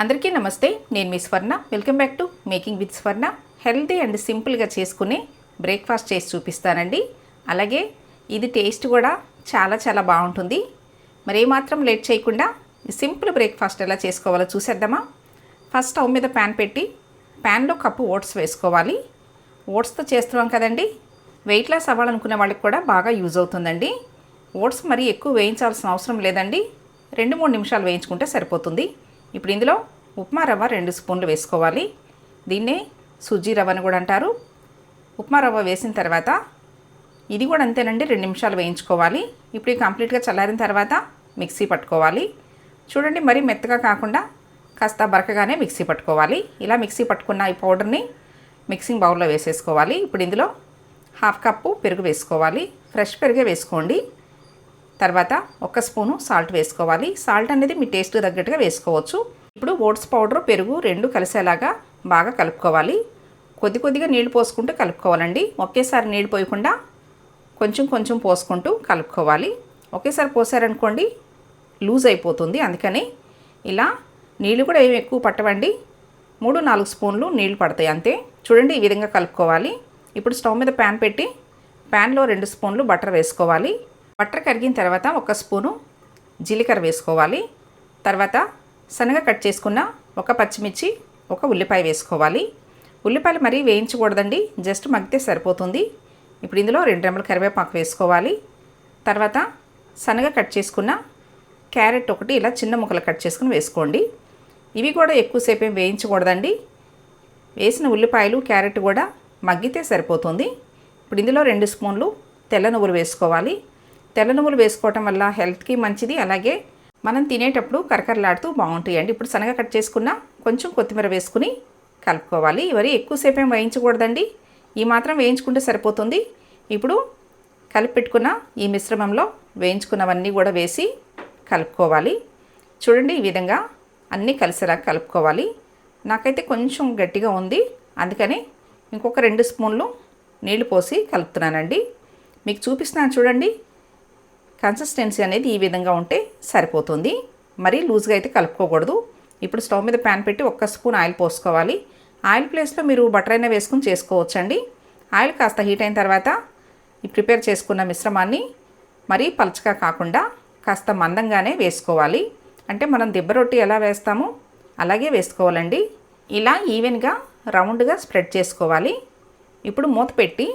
అందరికీ నమస్తే. నేను మీ స్వర్ణ. Welcome back to making with Swarna. Healthy and సింపుల్గా చేసుకునే బ్రేక్ఫాస్ట్ చేసి చూపిస్తానండి. అలాగే ఇది టేస్ట్ కూడా చాలా బాగుంటుంది. మరి ఏమాత్రం లేట్ చేయకుండా ఈ సింపుల్ బ్రేక్ఫాస్ట్ ఎలా చేసుకోవాలో చూసేద్దామా. ఫస్ట్ స్టవ్ మీద ప్యాన్ పెట్టి ప్యాన్లో కప్పు ఓట్స్ వేసుకోవాలి. ఓట్స్తో చేస్తున్నాం కదండి, వెయిట్ లాస్ అవ్వాలనుకునే వాళ్ళకి కూడా బాగా యూజ్ అవుతుందండి. ఓట్స్ మరీ ఎక్కువ వేయించాల్సిన అవసరం లేదండి, 2-3 నిమిషాలు వేయించుకుంటే సరిపోతుంది. ఇప్పుడు ఇందులో ఉప్మా రవ్వ 2 స్పూన్లు వేసుకోవాలి. దీన్నే సుజీ రవ్వ అని కూడా అంటారు. ఉప్మా రవ్వ వేసిన తర్వాత ఇది కూడా అంతేనండి, 2 నిమిషాలు వేయించుకోవాలి. ఇప్పుడు ఇది కంప్లీట్గా చల్లారిన తర్వాత మిక్సీ పట్టుకోవాలి. చూడండి, మరీ మెత్తగా కాకుండా కాస్త బరకగానే మిక్సీ పట్టుకోవాలి. ఇలా మిక్సీ పట్టుకున్న ఈ పౌడర్ని మిక్సింగ్ బౌల్లో వేసేసుకోవాలి. ఇప్పుడు ఇందులో 1/2 కప్పు పెరుగు వేసుకోవాలి. ఫ్రెష్ పెరుగే వేసుకోండి. తర్వాత 1 స్పూను సాల్ట్ వేసుకోవాలి. సాల్ట్ అనేది మీ టేస్ట్ తగ్గట్టుగా వేసుకోవచ్చు. ఇప్పుడు ఓట్స్ పౌడర్, పెరుగు 2 కలిసేలాగా బాగా కలుపుకోవాలి. కొద్దిగా నీళ్ళు పోసుకుంటూ కలుపుకోవాలండి. ఒకేసారి నీళ్ళు పోయకుండా కొంచెం పోసుకుంటూ కలుపుకోవాలి. ఒకేసారి పోసారనుకోండి లూజ్ అయిపోతుంది. అందుకని ఇలా నీళ్ళు కూడా ఏమి ఎక్కువ పట్టవండి, 3-4 స్పూన్లు నీళ్ళు పడతాయి అంతే. చూడండి, ఈ విధంగా కలుపుకోవాలి. ఇప్పుడు స్టవ్ మీద ప్యాన్ పెట్టి ప్యాన్లో 2 స్పూన్లు బటర్ వేసుకోవాలి. బటర్ కరిగిన తర్వాత 1 స్పూను జీలకర్ర వేసుకోవాలి. తర్వాత సన్నగా కట్ చేసుకున్న 1 పచ్చిమిర్చి, 1 ఉల్లిపాయ వేసుకోవాలి. ఉల్లిపాయలు మరీ వేయించకూడదండి, జస్ట్ మగ్గితే సరిపోతుంది. ఇప్పుడు ఇందులో 2 రెమ్మల కరివేపాకు వేసుకోవాలి. తర్వాత సన్నగా కట్ చేసుకున్న క్యారెట్ ఒకటి ఇలా చిన్న ముక్కలు కట్ చేసుకుని వేసుకోండి. ఇవి కూడా ఎక్కువసేపు ఏం వేయించకూడదండి, వేసిన ఉల్లిపాయలు క్యారెట్ కూడా మగ్గితే సరిపోతుంది. ఇప్పుడు ఇందులో 2 స్పూన్లు తెల్ల నువ్వులు వేసుకోవాలి. తెల్ల నువ్వులు వేసుకోవటం వల్ల హెల్త్కి మంచిది, అలాగే మనం తినేటప్పుడు కరకరలాడుతూ బాగుంటాయండి. ఇప్పుడు సన్నగా కట్ చేసుకున్న కొంచెం కొత్తిమీర వేసుకుని కలుపుకోవాలి. ఇవన్నీ ఎక్కువసేపు ఏం వేయించకూడదండి, ఈ మాత్రం వేయించుకుంటే సరిపోతుంది. ఇప్పుడు కలిపి పెట్టుకున్న ఈ మిశ్రమంలో వేయించుకున్నవన్నీ కూడా వేసి కలుపుకోవాలి. చూడండి, ఈ విధంగా అన్నీ కలిసేలా కలుపుకోవాలి. నాకైతే కొంచెం గట్టిగా ఉంది, అందుకని ఇంకొక 2 స్పూన్లు నీళ్లు పోసి కలుపుతున్నానండి. మీకు చూపిస్తున్నాను చూడండి, కన్సిస్టెన్సీ అనేది ఈ విధంగా ఉంటే సరిపోతుంది. మరీ లూజ్గా అయితే కలుపుకోకూడదు. ఇప్పుడు స్టవ్ మీద ప్యాన్ పెట్టి 1 స్పూన్ ఆయిల్ పోసుకోవాలి. ఆయిల్ ప్లేస్లో మీరు బటర్ అయినా వేసుకుని చేసుకోవచ్చండి. ఆయిల్ కాస్త హీట్ అయిన తర్వాత ఈ ప్రిపేర్ చేసుకున్న మిశ్రమాన్ని మరీ పలచగా కాకుండా కాస్త మందంగానే వేసుకోవాలి. అంటే మనం దిబ్బ రొట్టి ఎలా వేస్తామో అలాగే వేసుకోవాలండి. ఇలా ఈవెన్గా రౌండ్గా స్ప్రెడ్ చేసుకోవాలి. ఇప్పుడు మూత పెట్టి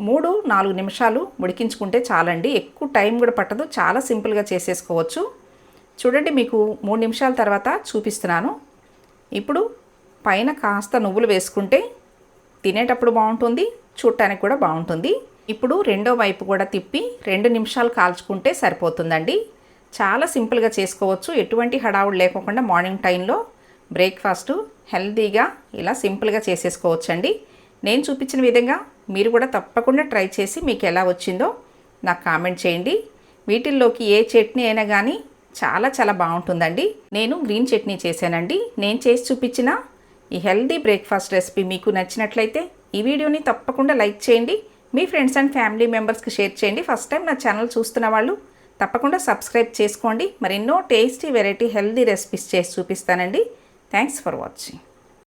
3-4 నిమిషాలు ఉడికించుకుంటే చాలండి. ఎక్కువ టైం కూడా పట్టదు, చాలా సింపుల్గా చేసేసుకోవచ్చు. చూడండి, మీకు 3 నిమిషాల తర్వాత చూపిస్తున్నాను. ఇప్పుడు పైన కాస్త నువ్వులు వేసుకుంటే తినేటప్పుడు బాగుంటుంది, చూడటానికి కూడా బాగుంటుంది. ఇప్పుడు రెండో వైపు కూడా తిప్పి 2 నిమిషాలు కాల్చుకుంటే సరిపోతుందండి. చాలా సింపుల్గా చేసుకోవచ్చు, ఎటువంటి హడావుడు లేకుండా మార్నింగ్ టైంలో బ్రేక్ఫాస్ట్ హెల్తీగా ఇలా సింపుల్గా చేసేసుకోవచ్చండి. నేను చూపించిన విధంగా మీరు కూడా తప్పకుండా ట్రై చేసి మీకు ఎలా వచ్చిందో నాకు కామెంట్ చేయండి. వీటిల్లోకి ఏ చట్నీ అయినా కానీ చాలా బాగుంటుందండి. నేను గ్రీన్ చట్నీ చేశానండి. నేను చేసి చూపించిన ఈ హెల్తీ బ్రేక్ఫాస్ట్ రెసిపీ మీకు నచ్చినట్లయితే ఈ వీడియోని తప్పకుండా లైక్ చేయండి. మీ ఫ్రెండ్స్ అండ్ ఫ్యామిలీ మెంబర్స్కి షేర్ చేయండి. ఫస్ట్ టైం నా ఛానల్ చూస్తున్న వాళ్ళు తప్పకుండా సబ్స్క్రైబ్ చేసుకోండి. మరెన్నో టేస్టీ వెరైటీ హెల్తీ రెసిపీస్ చేసి చూపిస్తానండి. Thanks for watching.